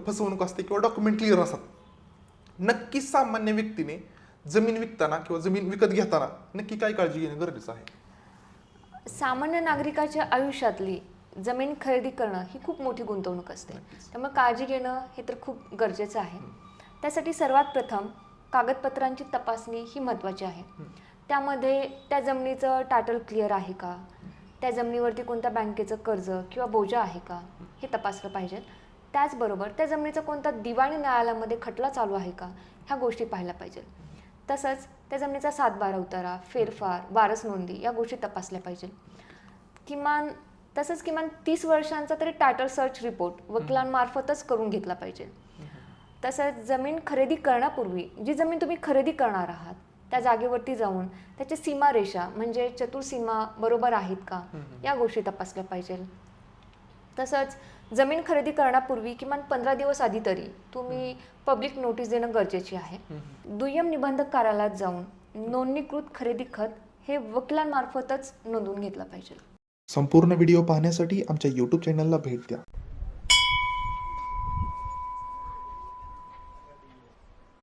फसवणूक असते किंवा डॉक्युमेंट क्लिअर असतात. नक्कीच सामान्य व्यक्तीने जमीन विकताना किंवा जमीन विकत घेताना नक्की काय काळजी घेणं गरजेचं आहे? सामान्य नागरिकाच्या आयुष्यातली जमीन खरेदी करणं ही खूप मोठी गुंतवणूक असते. त्यामुळे काळजी घेणं हे तर खूप गरजेचं आहे. त्यासाठी सर्वात प्रथम कागदपत्रांची तपासणी ही महत्त्वाची आहे. त्यामध्ये त्या जमिनीचं टायटल क्लिअर आहे का, त्या जमिनीवरती कोणत्या बँकेचं कर्ज किंवा बोजा आहे का हे तपासलं पाहिजे. त्याचबरोबर त्या जमिनीचा कोणता दिवाणी न्यायालयामध्ये खटला चालू आहे का ह्या गोष्टी पाहायला पाहिजे. तसंच त्या जमिनीचा 7/12 उतारा, फेरफार, वारस नोंदी या गोष्टी तपासल्या पाहिजे. किमान 30 वर्षांचा तरी टायटल सर्च रिपोर्ट वकिलांमार्फतच करून घेतला पाहिजे. तसंच जमीन खरेदी करण्यापूर्वी जी जमीन तुम्ही खरेदी करणार आहात त्या जागेवरती जाऊन त्याची सीमारेषा म्हणजे चतुर्सीमा बरोबर आहेत का या गोष्टी तपासल्या पाहिजे. तसंच जमीन खरेदी करण्यापूर्वी किमान 15 दिवस आधी तरी तुम्ही पब्लिक नोटीस देणं गरजेची आहे. दुय्यम निबंधक कार्यालयात जाऊन नोंदणीकृत खरेदी खत हे वकिलांमार्फतच नोंदवून घेतलं पाहिजे. संपूर्ण व्हिडिओ पाहण्यासाठी आमच्या YouTube चॅनलला भेट द्या.